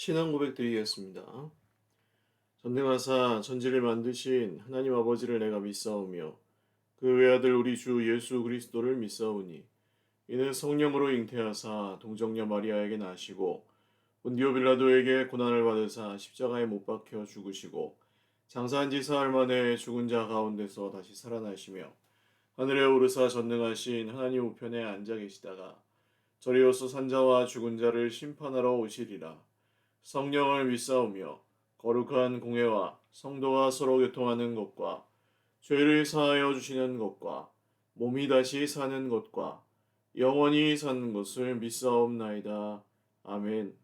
신앙 고백 드리겠습니다. 전능하사 천지를 만드신 하나님 아버지를 내가 믿사오며 그 외아들 우리 주 예수 그리스도를 믿사오니 이는 성령으로 잉태하사 동정녀 마리아에게 나시고 본디오 빌라도에게 고난을 받으사 십자가에 못 박혀 죽으시고 장사한 지 사흘 만에 죽은 자 가운데서 다시 살아나시며 하늘에 오르사 전능하신 하나님 우편에 앉아 계시다가 저리로서 산자와 죽은 자를 심판하러 오시리라. 성령을 믿사오며 거룩한 공회와 성도가 서로 교통하는 것과 죄를 사하여 주시는 것과 몸이 다시 사는 것과 영원히 사는 것을 믿사옵나이다. 아멘.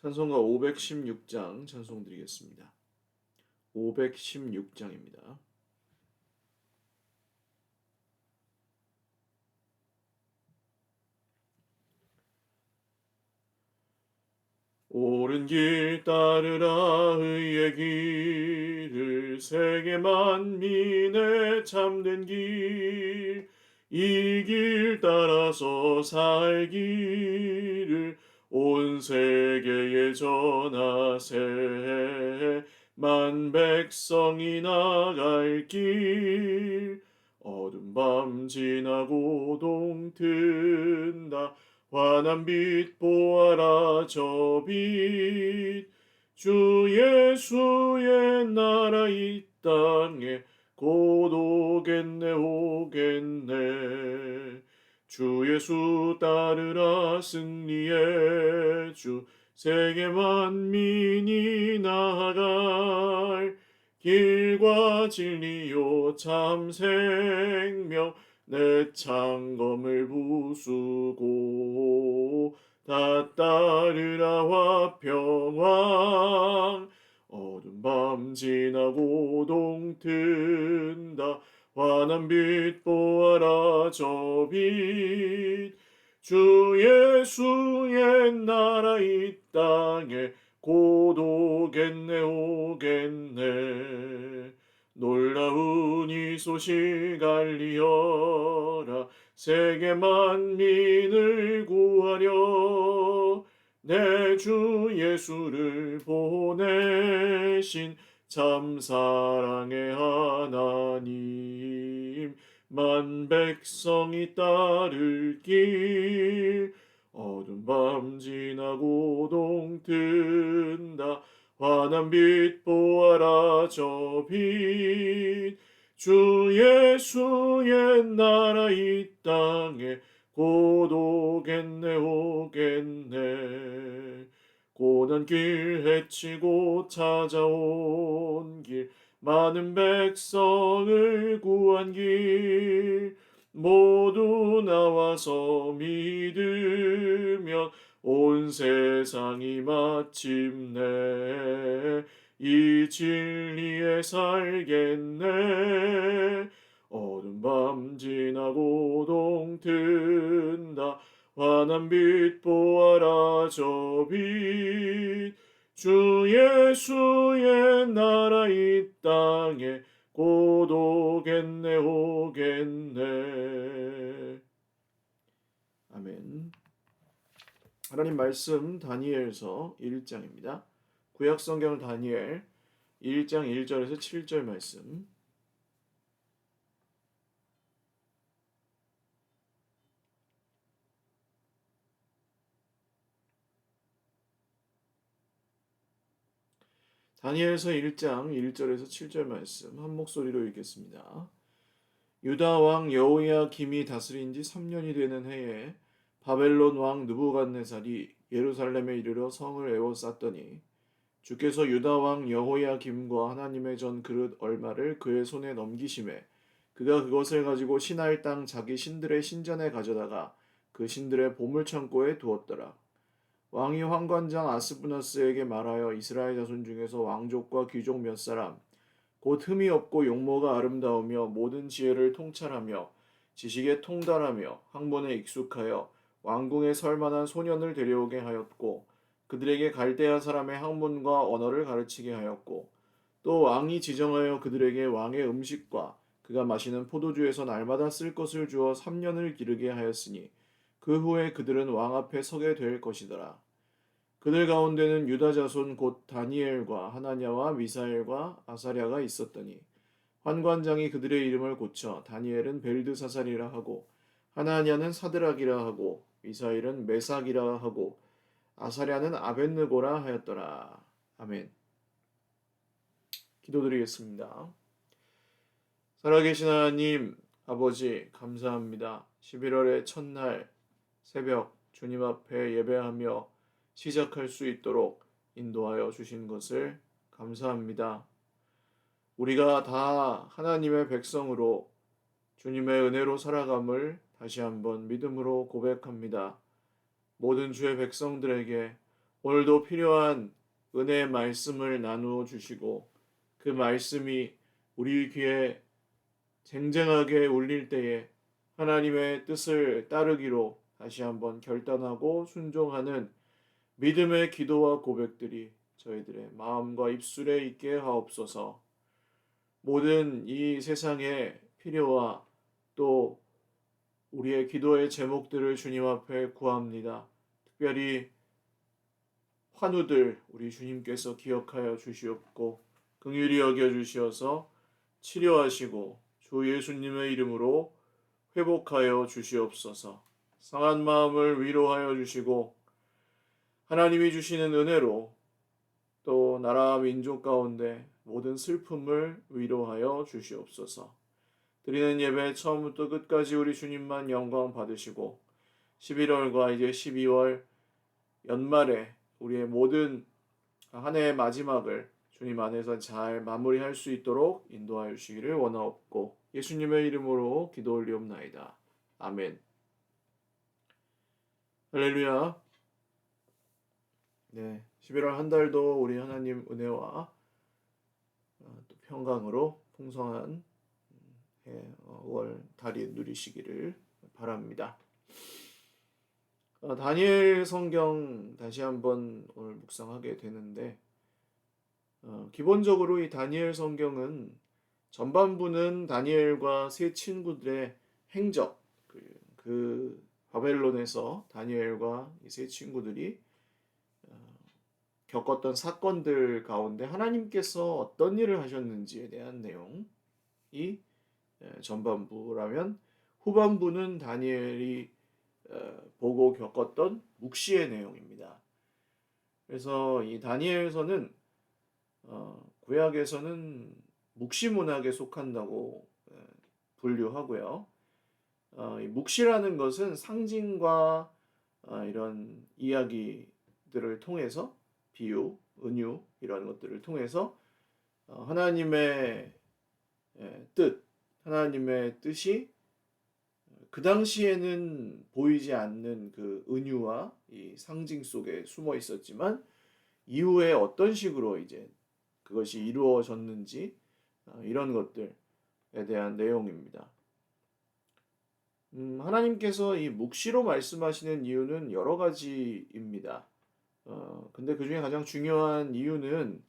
찬송가 516장 찬송 드리겠습니다. 516장입니다. 옳은 길 따르라 의의 길을 세계 만민의 참된 길 이 길 따라서 살기를 온 세계에 전하세 만 백성이 나갈 길 어둠 밤 지나고 동튼다 환한 빛 보아라 저 빛 주 예수의 나라 이 땅에 곧 오겠네 오겠네 주 예수 따르라 승리의 주 세계 만민이 나아갈 길과 진리요 참 생명 내 창검을 부수고 다 따르라 화평왕 어둠 밤 지나고 동튼다 환한 빛 보아라 저 빛 주 예수의 나라 이 땅에 곧 오겠네 오겠네 놀라운 이 소식 알리어라 세계 만민을 구하려 내 주 예수를 보내신 참 사랑의 하나님 만 백성이 따를 길 어둠 밤 지나고 동튼다 환한 빛 보아라 저 빛 주 예수의 나라 이 땅에 곧 오겠네 오겠네 고난 길 헤치고 찾아온 길 많은 백성을 구한 길 모두 나와서 믿으면 온 세상이 마침내 이 진리에 살겠네 어둠 밤 지나고 동튼다 환한 빛 보아라 저 빛 주 예수의 나라 이 땅에 곧 오겠네 오겠네 아멘. 하나님 말씀 다니엘서 1장입니다. 구약 성경 다니엘 1장 1절에서 7절 말씀. 다니엘서 1장 1절에서 7절 말씀 한 목소리로 읽겠습니다. 유다 왕 여호야김이 다스린 지 3년이 되는 해에 바벨론 왕 느부갓네살이 예루살렘에 이르러 성을 에워쌌더니 주께서 유다 왕 여호야김과 하나님의 전 그릇 얼마를 그의 손에 넘기심에 그가 그것을 가지고 시나이 땅 자기 신들의 신전에 가져다가 그 신들의 보물창고에 두었더라. 왕이 환관장 아스부나스에게 말하여 이스라엘 자손 중에서 왕족과 귀족 몇 사람 곧 흠이 없고 용모가 아름다우며 모든 지혜를 통찰하며 지식에 통달하며 학문에 익숙하여 왕궁에 설 만한 소년을 데려오게 하였고 그들에게 갈대아 사람의 학문과 언어를 가르치게 하였고 또 왕이 지정하여 그들에게 왕의 음식과 그가 마시는 포도주에서 날마다 쓸 것을 주어 3년을 기르게 하였으니 그 후에 그들은 왕 앞에 서게 될 것이더라. 그들 가운데는 유다 자손 곧 다니엘과 하나냐와 미사엘과 아사랴가 있었더니 환관장이 그들의 이름을 고쳐 다니엘은 벨드사살이라 하고 하나냐는 사드락이라 하고 미사엘은 메삭이라 하고 아사랴는 아벳느고라 하였더라. 아멘. 기도드리겠습니다. 살아계신 하나님 아버지 감사합니다. 11월의 첫날 새벽 주님 앞에 예배하며 시작할 수 있도록 인도하여 주신 것을 감사합니다. 우리가 다 하나님의 백성으로 주님의 은혜로 살아감을 다시 한번 믿음으로 고백합니다. 모든 주의 백성들에게 오늘도 필요한 은혜의 말씀을 나누어 주시고 그 말씀이 우리 귀에 쟁쟁하게 울릴 때에 하나님의 뜻을 따르기로 다시 한번 결단하고 순종하는 믿음의 기도와 고백들이 저희들의 마음과 입술에 있게 하옵소서. 모든 이 세상의 필요와 또 우리의 기도의 제목들을 주님 앞에 구합니다. 특별히 환우들 우리 주님께서 기억하여 주시옵고 긍휼히 여겨 주시어서 치료하시고 주 예수님의 이름으로 회복하여 주시옵소서. 상한 마음을 위로하여 주시고 하나님이 주시는 은혜로 또 나라 민족 가운데 모든 슬픔을 위로하여 주시옵소서. 드리는 예배 처음부터 끝까지 우리 주님만 영광 받으시고 11월과 이제 12월 연말에 우리의 모든 한 해의 마지막을 주님 안에서 잘 마무리할 수 있도록 인도하여 주시기를 원하옵고 예수님의 이름으로 기도 올리옵나이다. 아멘. 할렐루야. 네, 11월 한 달도 우리 하나님 은혜와 또 평강으로 풍성한 월 달이 누리시기를 바랍니다. 다니엘 성경 다시 한번 오늘 묵상하게 되는데 기본적으로 이 다니엘 성경은 전반부는 다니엘과 세 친구들의 행적, 그 바벨론에서 다니엘과 이 세 친구들이 겪었던 사건들 가운데 하나님께서 어떤 일을 하셨는지에 대한 내용이 전반부라면 후반부는 다니엘이 보고 겪었던 묵시의 내용입니다. 그래서 이 다니엘서는 구약에서는 묵시 문학에 속한다고 분류하고요. 이 묵시라는 것은 상징과 이런 이야기들을 통해서 비유, 은유 이런 것들을 통해서 하나님의 뜻, 하나님의 뜻이 그 당시에는 보이지 않는 그 은유와 이 상징 속에 숨어 있었지만 이후에 어떤 식으로 이제 그것이 이루어졌는지 이런 것들에 대한 내용입니다. 하나님께서 이 묵시로 말씀하시는 이유는 여러 가지입니다. 근데 그 중에 가장 중요한 이유는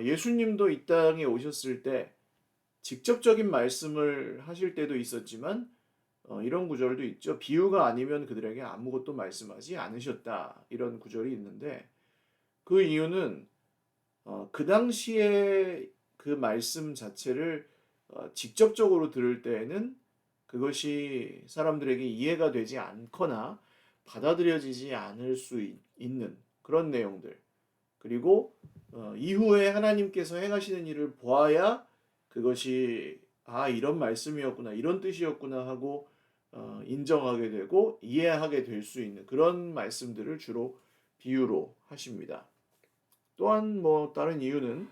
예수님도 이 땅에 오셨을 때 직접적인 말씀을 하실 때도 있었지만 이런 구절도 있죠. 비유가 아니면 그들에게 아무것도 말씀하지 않으셨다. 이런 구절이 있는데 그 이유는 그 당시에 그 말씀 자체를 직접적으로 들을 때에는 그것이 사람들에게 이해가 되지 않거나 받아들여지지 않을 수 있는 그런 내용들, 그리고 이후에 하나님께서 행하시는 일을 보아야 그것이 이런 말씀이었구나, 이런 뜻이었구나 하고 인정하게 되고 이해하게 될 수 있는 그런 말씀들을 주로 비유로 하십니다. 또한 다른 이유는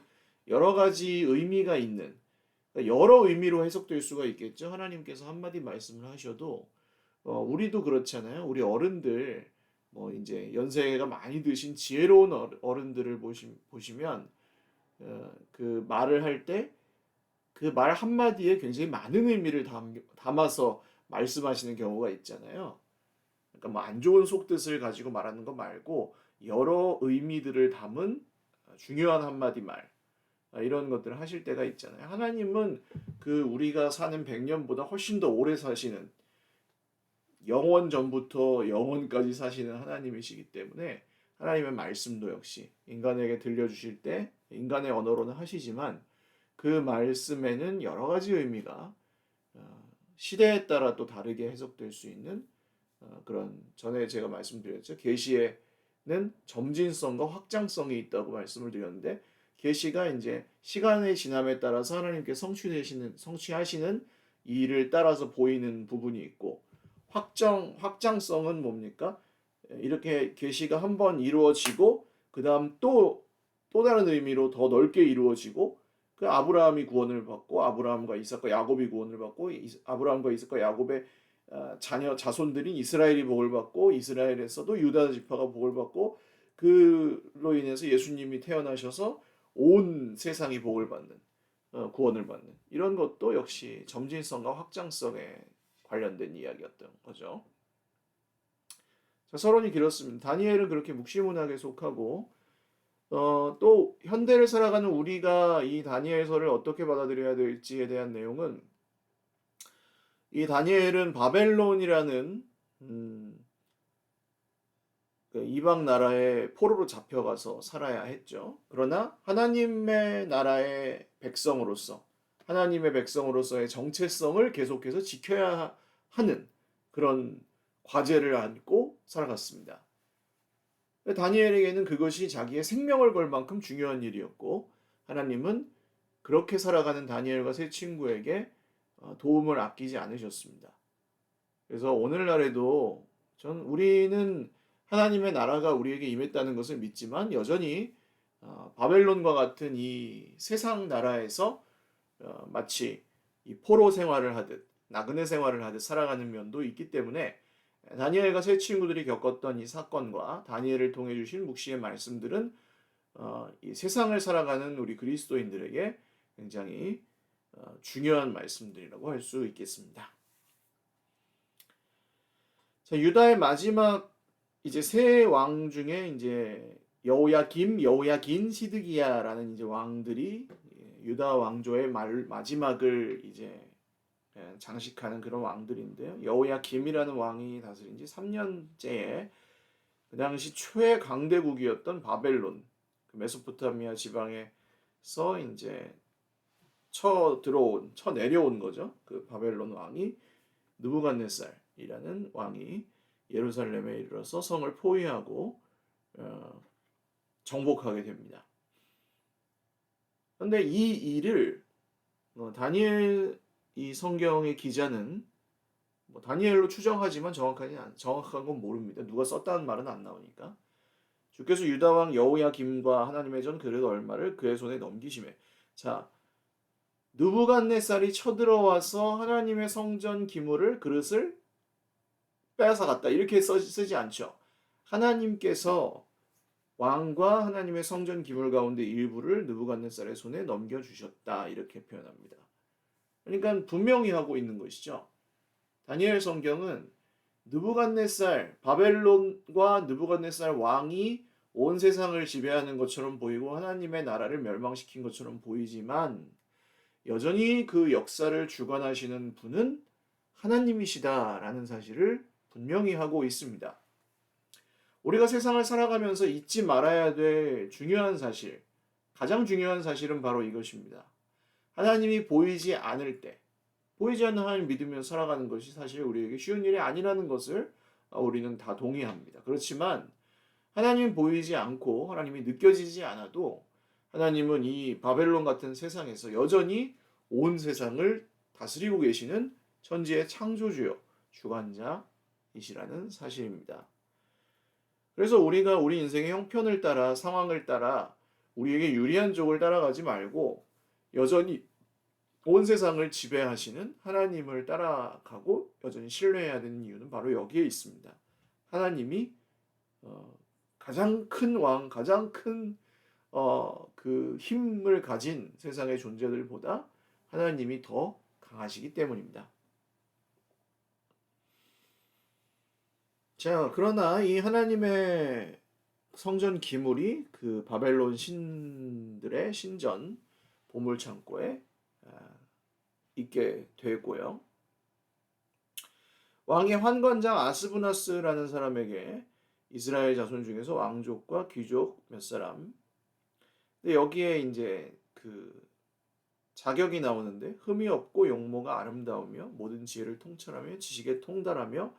여러 가지 의미가 있는, 여러 의미로 해석될 수가 있겠죠. 하나님께서 한마디 말씀을 하셔도 우리도 그렇잖아요. 우리 어른들 이제 연세가 많이 드신 지혜로운 어른들을 보시면 그 말을 할 때 그 말 한마디에 굉장히 많은 의미를 담아서 말씀하시는 경우가 있잖아요. 그러니까 안 좋은 속뜻을 가지고 말하는 거 말고 여러 의미들을 담은 중요한 한마디 말, 이런 것들을 하실 때가 있잖아요. 하나님은 그 우리가 사는 100년보다 훨씬 더 오래 사시는, 영원 전부터 영원까지 사시는 하나님이시기 때문에 하나님의 말씀도 역시 인간에게 들려주실 때 인간의 언어로는 하시지만 그 말씀에는 여러 가지 의미가 시대에 따라 또 다르게 해석될 수 있는 그런 전에 제가 말씀드렸죠. 계시에는 점진성과 확장성이 있다고 말씀을 드렸는데 계시가 이제 시간의 지남에 따라서 하나님께 성취하시는 일을 따라서 보이는 부분이 있고 확장성은 뭡니까? 이렇게 계시가 한번 이루어지고 그다음 또 다른 의미로 더 넓게 이루어지고 그 아브라함이 구원을 받고 아브라함과 이삭과 야곱이 구원을 받고 아브라함과 이삭과 야곱의 자손들인 이스라엘이 복을 받고 이스라엘에서도 유다 지파가 복을 받고 그로 인해서 예수님이 태어나셔서 온 세상이 복을 받는 구원을 받는 이런 것도 역시 점진성과 확장성에 관련된 이야기였던 거죠. 자, 서론이 길었습니다. 다니엘은 그렇게 묵시문학에 속하고 또 현대를 살아가는 우리가 이 다니엘서를 어떻게 받아들여야 될지에 대한 내용은 이 다니엘은 바벨론이라는 그 이방 나라의 포로로 잡혀가서 살아야 했죠. 그러나 하나님의 나라의 백성으로서 하나님의 백성으로서의 정체성을 계속해서 지켜야 하는 그런 과제를 안고 살아갔습니다. 다니엘에게는 그것이 자기의 생명을 걸 만큼 중요한 일이었고 하나님은 그렇게 살아가는 다니엘과 세 친구에게 도움을 아끼지 않으셨습니다. 그래서 오늘날에도 우리는 하나님의 나라가 우리에게 임했다는 것을 믿지만 여전히 바벨론과 같은 이 세상 나라에서 마치 이 포로 생활을 하듯 나그네 생활을 하듯 살아가는 면도 있기 때문에 다니엘과 세 친구들이 겪었던 이 사건과 다니엘을 통해 주신 묵시의 말씀들은 이 세상을 살아가는 우리 그리스도인들에게 굉장히 중요한 말씀들이라고 할 수 있겠습니다. 자, 유다의 마지막 이제 세 왕 중에 이제 여호야긴, 시드기야라는 이제 왕들이 유다 왕조의 마지막을 이제 장식하는 그런 왕들인데요. 여호야김이라는 왕이 다스린 지 3년째에 그 당시 최강대국이었던 바벨론, 그 메소포타미아 지방에서 이제 쳐 내려온 거죠. 그 바벨론 왕이 느부갓네살이라는 왕이 예루살렘에 이르러서 성을 포위하고 정복하게 됩니다. 그런데 이 일을 다니엘 이 성경의 기자는 다니엘로 추정하지만 정확한 건 모릅니다. 누가 썼다는 말은 안 나오니까. 주께서 유다 왕 여호야김과 하나님의 전 그릇 얼마를 그의 손에 넘기심에. 자, 느부갓네살이 쳐들어와서 하나님의 성전 기물을 그릇을 빼앗아갔다 이렇게 쓰지 않죠. 하나님께서 왕과 하나님의 성전 기물 가운데 일부를 느부갓네살의 손에 넘겨주셨다 이렇게 표현합니다. 그러니까 분명히 하고 있는 것이죠. 다니엘 성경은 바벨론과 느부갓네살 왕이 온 세상을 지배하는 것처럼 보이고 하나님의 나라를 멸망시킨 것처럼 보이지만 여전히 그 역사를 주관하시는 분은 하나님이시다라는 사실을 분명히 하고 있습니다. 우리가 세상을 살아가면서 잊지 말아야 될 중요한 사실, 가장 중요한 사실은 바로 이것입니다. 하나님이 보이지 않을 때, 보이지 않는 하나님 믿으며 살아가는 것이 사실 우리에게 쉬운 일이 아니라는 것을 우리는 다 동의합니다. 그렇지만 하나님이 보이지 않고 하나님이 느껴지지 않아도 하나님은 이 바벨론 같은 세상에서 여전히 온 세상을 다스리고 계시는 천지의 창조주요, 주관자이시라는 사실입니다. 그래서 우리가 우리 인생의 형편을 따라 상황을 따라 우리에게 유리한 쪽을 따라가지 말고 여전히 온 세상을 지배하시는 하나님을 따라가고 여전히 신뢰해야 되는 이유는 바로 여기에 있습니다. 하나님이 가장 큰 왕, 가장 큰 그 힘을 가진 세상의 존재들보다 하나님이 더 강하시기 때문입니다. 자, 그러나 이 하나님의 성전 기물이 그 바벨론 신들의 신전 보물 창고에 있게 되고요. 왕의 환관장 아스부나스라는 사람에게 이스라엘 자손 중에서 왕족과 귀족 몇 사람. 근데 여기에 이제 그 자격이 나오는데 흠이 없고 용모가 아름다우며 모든 지혜를 통찰하며 지식에 통달하며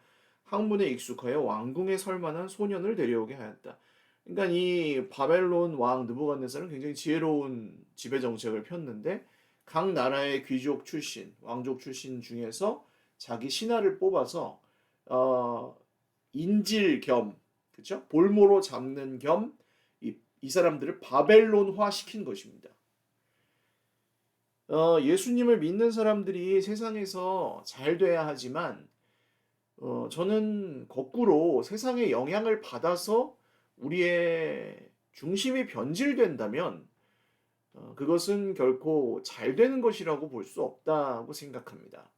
학문에 익숙하여 왕궁에 설 만한 소년을 데려오게 하였다. 그러니까 이 바벨론 왕 느부갓네살은 굉장히 지혜로운 지배 정책을 폈는데 각 나라의 귀족 출신, 왕족 출신 중에서 자기 신하를 뽑아서 어, 인질 겸, 그렇죠? 볼모로 잡는 겸 이 사람들을 바벨론화 시킨 것입니다. 예수님을 믿는 사람들이 세상에서 잘 돼야 하지만 저는 거꾸로 세상의 영향을 받아서 우리의 중심이 변질된다면 그것은 결코 잘 되는 것이라고 볼 수 없다고 생각합니다.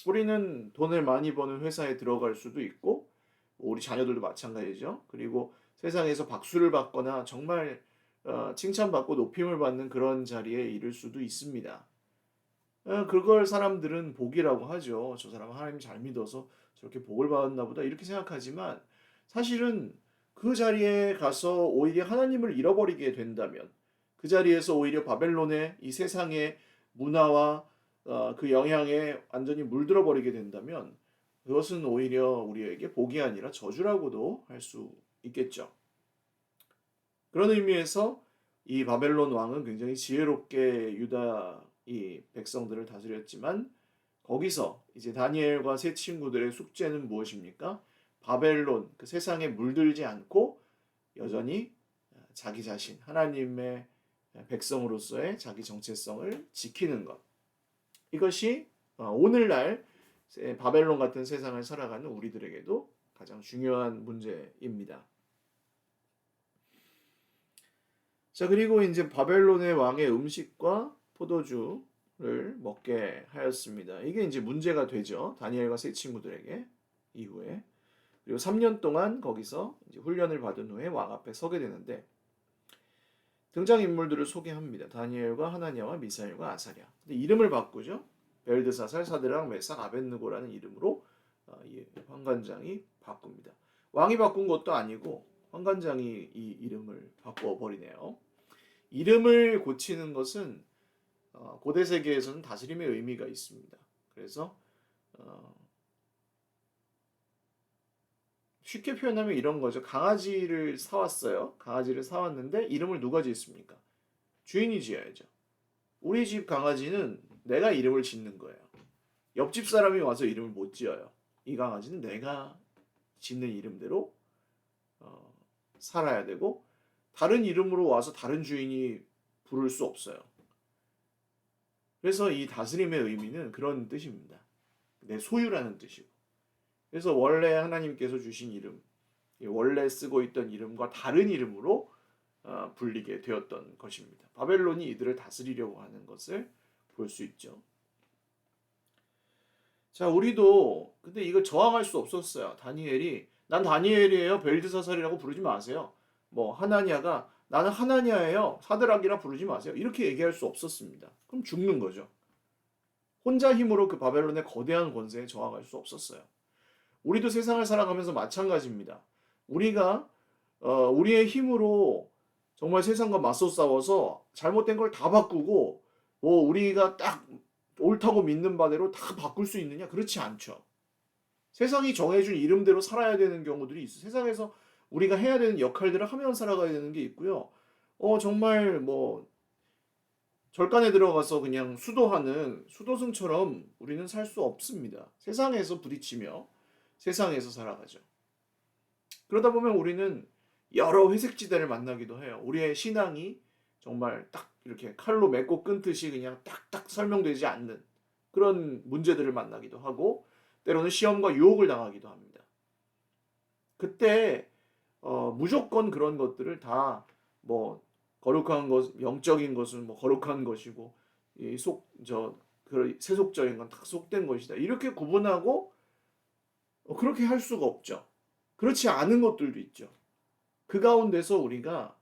우리는 돈을 많이 버는 회사에 들어갈 수도 있고 우리 자녀들도 마찬가지죠. 그리고 세상에서 박수를 받거나 정말 칭찬받고 높임을 받는 그런 자리에 이를 수도 있습니다. 그걸 사람들은 복이라고 하죠. 저 사람 하나님 잘 믿어서 저렇게 복을 받았나 보다 이렇게 생각하지만 사실은 그 자리에 가서 오히려 하나님을 잃어버리게 된다면 그 자리에서 오히려 바벨론의 이 세상의 문화와 그 영향에 완전히 물들어 버리게 된다면 그것은 오히려 우리에게 복이 아니라 저주라고도 할 수 있겠죠. 그런 의미에서 이 바벨론 왕은 굉장히 지혜롭게 유다 이 백성들을 다스렸지만 거기서 이제 다니엘과 세 친구들의 숙제는 무엇입니까? 바벨론 그 세상에 물들지 않고 여전히 자기 자신 하나님의 백성으로서의 자기 정체성을 지키는 것. 이것이 오늘날 바벨론 같은 세상을 살아가는 우리들에게도 가장 중요한 문제입니다. 자, 그리고 이제 바벨론의 왕의 음식과 포도주를 먹게 하였습니다. 이게 이제 문제가 되죠. 다니엘과 세 친구들에게 이후에. 그리고 3년 동안 거기서 이제 훈련을 받은 후에 왕 앞에 서게 되는데 등장인물들을 소개합니다. 다니엘과 하나냐와 미사엘과 아사랴. 근데 이름을 바꾸죠. 벨드사살, 사드락, 메삭, 아벳느고라는 이름으로 이 환관장이 바꿉니다. 왕이 바꾼 것도 아니고 환관장이 이 이름을 바꿔버리네요. 이름을 고치는 것은 고대 세계에서는 다스림의 의미가 있습니다. 그래서 쉽게 표현하면 이런 거죠. 강아지를 사왔어요. 강아지를 사왔는데 이름을 누가 짓습니까? 주인이 지어야죠. 우리 집 강아지는 내가 이름을 짓는 거예요. 옆집 사람이 와서 이름을 못 지어요. 이 강아지는 내가 짓는 이름대로 살아야 되고 다른 이름으로 와서 다른 주인이 부를 수 없어요. 그래서 이 다스림의 의미는 그런 뜻입니다. 내 소유라는 뜻이고. 그래서 원래 하나님께서 주신 이름, 원래 쓰고 있던 이름과 다른 이름으로 불리게 되었던 것입니다. 바벨론이 이들을 다스리려고 하는 것을 볼 수 있죠. 자, 우리도 근데 이걸 저항할 수 없었어요. 다니엘이 난 다니엘이에요. 벨드사살이라고 부르지 마세요. 뭐 하나냐가 나는 하나냐예요. 사드락이라 부르지 마세요. 이렇게 얘기할 수 없었습니다. 그럼 죽는 거죠. 혼자 힘으로 그 바벨론의 거대한 권세에 저항할 수 없었어요. 우리도 세상을 살아가면서 마찬가지입니다. 우리가 우리의 힘으로 정말 세상과 맞서 싸워서 잘못된 걸 다 바꾸고 뭐 우리가 딱 옳다고 믿는 바대로 다 바꿀 수 있느냐? 그렇지 않죠. 세상이 정해준 이름대로 살아야 되는 경우들이 있어요. 세상에서 우리가 해야 되는 역할들을 하면서 살아가야 되는 게 있고요. 정말 뭐 절간에 들어가서 그냥 수도하는 수도승처럼 우리는 살 수 없습니다. 세상에서 부딪히며 세상에서 살아가죠. 그러다 보면 우리는 여러 회색지대를 만나기도 해요. 우리의 신앙이 정말 딱 이렇게 칼로 맺고 끊듯이 그냥 딱딱 설명되지 않는 그런 문제들을 만나기도 하고 때로는 시험과 유혹을 당하기도 합니다. 그때 무조건 그런 것들을 다 뭐 거룩한 것, 영적인 것은 뭐 거룩한 것이고 그 세속적인 건 다 속된 것이다. 이렇게 구분하고 그렇게 할 수가 없죠. 그렇지 않은 것들도 있죠. 그 가운데서 우리가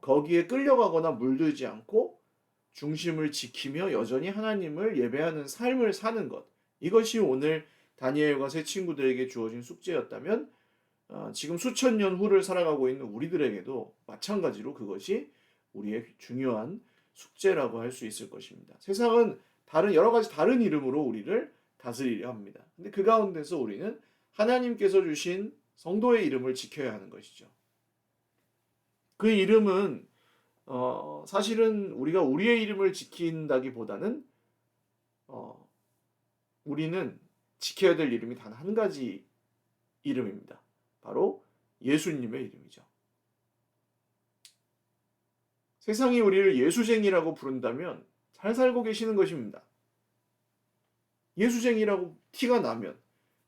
거기에 끌려가거나 물들지 않고 중심을 지키며 여전히 하나님을 예배하는 삶을 사는 것. 이것이 오늘 다니엘과 세 친구들에게 주어진 숙제였다면 지금 수천 년 후를 살아가고 있는 우리들에게도 마찬가지로 그것이 우리의 중요한 숙제라고 할 수 있을 것입니다. 세상은 여러 가지 다른 이름으로 우리를 다스리려 합니다. 근데 그 가운데서 우리는 하나님께서 주신 성도의 이름을 지켜야 하는 것이죠. 그 이름은 사실은 우리가 우리의 이름을 지킨다기보다는 우리는 지켜야 될 이름이 단 한 가지 이름입니다. 바로 예수님의 이름이죠. 세상이 우리를 예수쟁이라고 부른다면 잘 살고 계시는 것입니다. 예수쟁이라고 티가 나면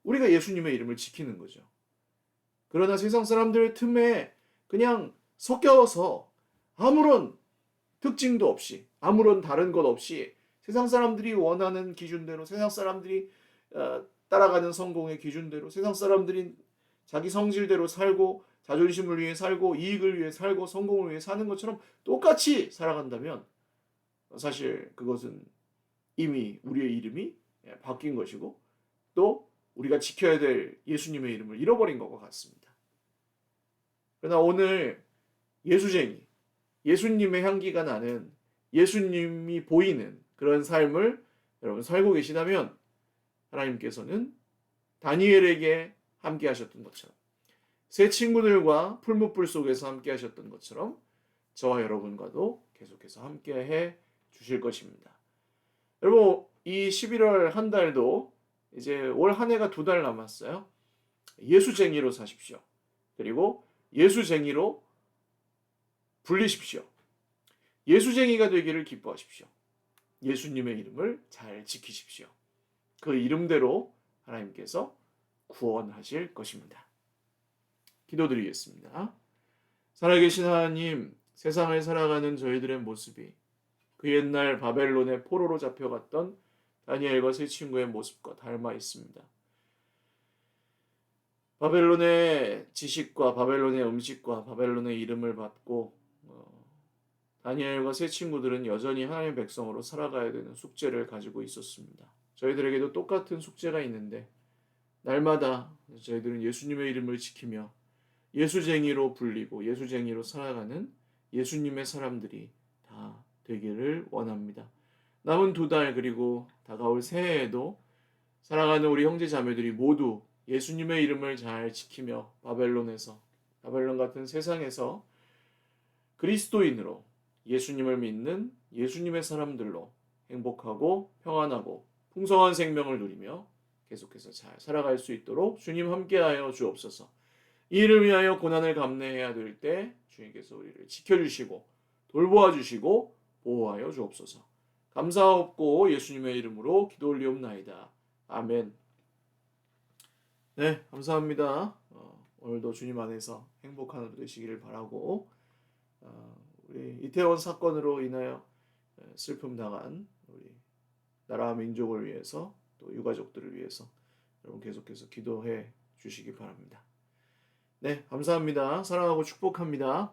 우리가 예수님의 이름을 지키는 거죠. 그러나 세상 사람들 틈에 그냥 섞여서 아무런 특징도 없이, 아무런 다른 것 없이 세상 사람들이 원하는 기준대로, 세상 사람들이 따라가는 성공의 기준대로, 세상 사람들이 자기 성질대로 살고 자존심을 위해 살고 이익을 위해 살고 성공을 위해 사는 것처럼 똑같이 살아간다면 사실 그것은 이미 우리의 이름이 바뀐 것이고 또 우리가 지켜야 될 예수님의 이름을 잃어버린 것과 같습니다. 그러나 오늘 예수쟁이, 예수님의 향기가 나는 예수님이 보이는 그런 삶을 여러분 살고 계시다면 하나님께서는 다니엘에게 함께 하셨던 것처럼 새 친구들과 풀무불 속에서 함께 하셨던 것처럼 저와 여러분과도 계속해서 함께 해 주실 것입니다. 여러분 이 11월 한 달도 이제 올 한 해가 2달 남았어요. 예수쟁이로 사십시오. 그리고 예수쟁이로 불리십시오. 예수쟁이가 되기를 기뻐하십시오. 예수님의 이름을 잘 지키십시오. 그 이름대로 하나님께서 구원하실 것입니다. 기도드리겠습니다. 살아계신 하나님, 세상을 살아가는 저희들의 모습이 그 옛날 바벨론의 포로로 잡혀갔던 다니엘과 세 친구의 모습과 닮아 있습니다. 바벨론의 지식과 바벨론의 음식과 바벨론의 이름을 받고 다니엘과 세 친구들은 여전히 하나님의 백성으로 살아가야 되는 숙제를 가지고 있었습니다. 저희들에게도 똑같은 숙제가 있는데 날마다 저희들은 예수님의 이름을 지키며 예수쟁이로 불리고 예수쟁이로 살아가는 예수님의 사람들이 다 되기를 원합니다. 남은 2달 그리고 다가올 새해에도 사랑하는 우리 형제 자매들이 모두 예수님의 이름을 잘 지키며 바벨론 같은 세상에서 그리스도인으로 예수님을 믿는 예수님의 사람들로 행복하고 평안하고 풍성한 생명을 누리며 계속해서 잘 살아갈 수 있도록 주님 함께하여 주옵소서. 이 일을 위하여 고난을 감내해야 될 때 주님께서 우리를 지켜주시고 돌보아 주시고 보호하여 주옵소서. 감사하옵고 예수님의 이름으로 기도 올리옵나이다. 아멘. 네, 감사합니다. 오늘도 주님 안에서 행복한 하루 되시기를 바라고 우리 이태원 사건으로 인하여 슬픔 당한 우리 나라와 민족을 위해서 또 유가족들을 위해서 여러분 계속해서 기도해 주시기 바랍니다. 네, 감사합니다. 사랑하고 축복합니다.